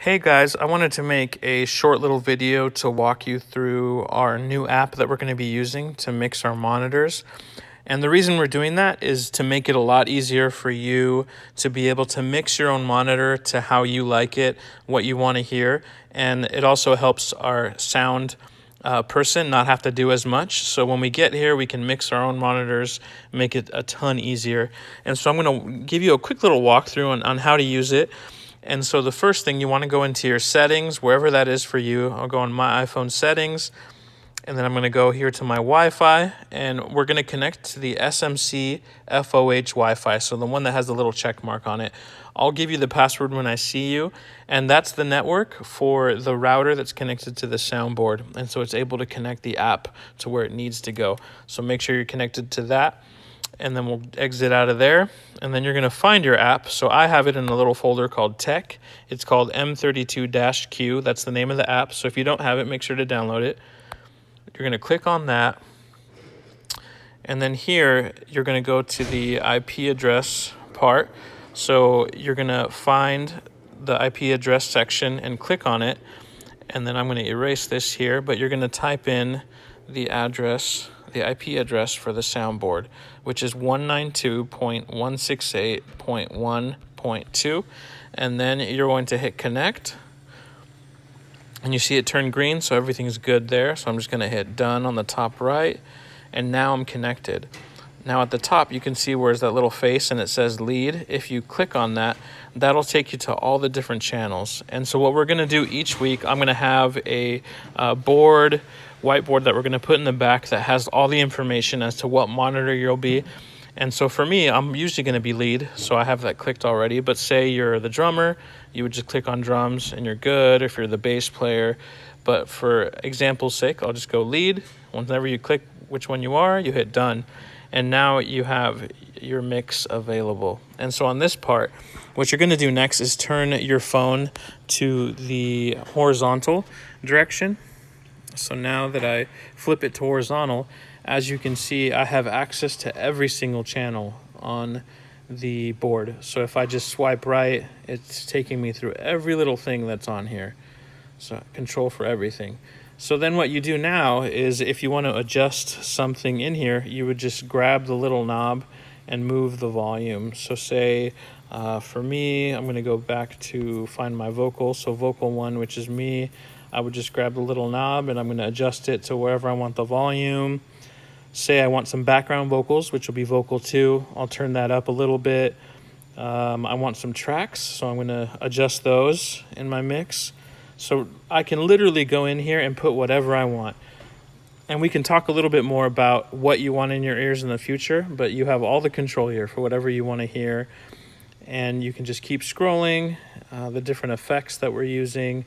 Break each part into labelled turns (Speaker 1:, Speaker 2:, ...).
Speaker 1: Hey guys, I wanted to make a short little video to walk you through our new app that we're going to be using to mix our monitors. And the reason we're doing that is to make it a lot easier for you to be able to mix your own monitor to how you like it, what you want to hear. And it also helps our sound person not have to do as much. So when we get here, we can mix our own monitors, make it a ton easier. And so I'm going to give you a quick little walkthrough on how to use it. And so the first thing, you want to go into your settings, wherever that is for you. I'll go on my iPhone settings, and then I'm going to go here to my Wi-Fi, and we're going to connect to the SMC FOH Wi-Fi, so the one that has the little check mark on it. I'll give you the password when I see you, and that's the network for the router that's connected to the soundboard, and so it's able to connect the app to where it needs to go. So make sure you're connected to that. And then we'll exit out of there, and then you're going to find your app. So I have it in a little folder called Tech. It's called M32-Q. That's the name of the app. So if you don't have it, make sure to download it. You're going to click on that, and then here you're going to go to the IP address part. So you're going to find the IP address section and click on it, and then I'm going to erase this here, but you're going to type in the address, the IP address for the soundboard, which is 192.168.1.2, and then you're going to hit connect, and you see it turn green, so everything's good there. So I'm just going to hit done on the top right, and now I'm connected. Now at the top you can see where's that little face and it says lead. If you click on that, that'll take you to all the different channels. And so what we're going to do each week, I'm going to have a whiteboard that we're going to put in the back that has all the information as to what monitor you'll be. And so for me, I'm usually going to be lead, so I have that clicked already. But say you're the drummer, you would just click on drums and you're good. If you're the bass player, but for example's sake, I'll just go lead. Whenever you click which one you are, you hit done. And now you have your mix available. And so on this part, what you're going to do next is turn your phone to the horizontal direction. So now that I flip it to horizontal, as you can see, I have access to every single channel on the board. So if I just swipe right, it's taking me through every little thing that's on here. So control for everything. So then what you do now is if you want to adjust something in here, you would just grab the little knob and move the volume. So say for me, I'm going to go back to find my vocal. So vocal 1, which is me, I would just grab the little knob and I'm going to adjust it to wherever I want the volume. Say I want some background vocals, which will be vocal 2. I'll turn that up a little bit. I want some tracks, so I'm going to adjust those in my mix. So I can literally go in here and put whatever I want. And we can talk a little bit more about what you want in your ears in the future, but you have all the control here for whatever you want to hear. And you can just keep scrolling, the different effects that we're using,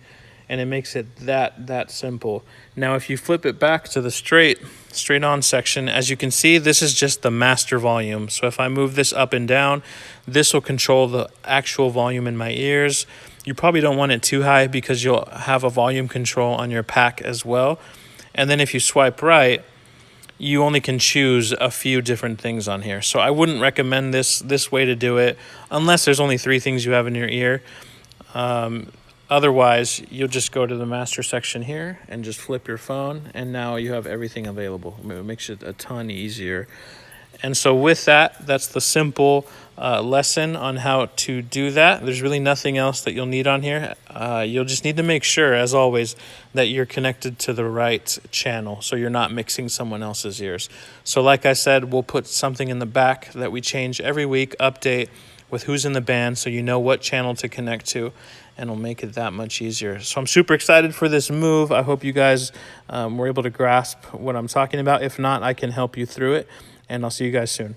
Speaker 1: and it makes it that simple. Now if you flip it back to the straight on section, as you can see, this is just the master volume. So if I move this up and down, this will control the actual volume in my ears. You probably don't want it too high because you'll have a volume control on your pack as well. And then if you swipe right, you only can choose a few different things on here. So I wouldn't recommend this way to do it unless there's only 3 things you have in your ear. Otherwise, you'll just go to the master section here and just flip your phone, and now you have everything available. It makes it a ton easier. And so with that, that's the simple lesson on how to do that. There's really nothing else that you'll need on here. You'll just need to make sure, as always, that you're connected to the right channel so you're not mixing someone else's ears. So like I said, we'll put something in the back that we change every week, update with who's in the band so you know what channel to connect to, and it'll make it that much easier. So I'm super excited for this move. I hope you guys were able to grasp what I'm talking about. If not, I can help you through it, and I'll see you guys soon.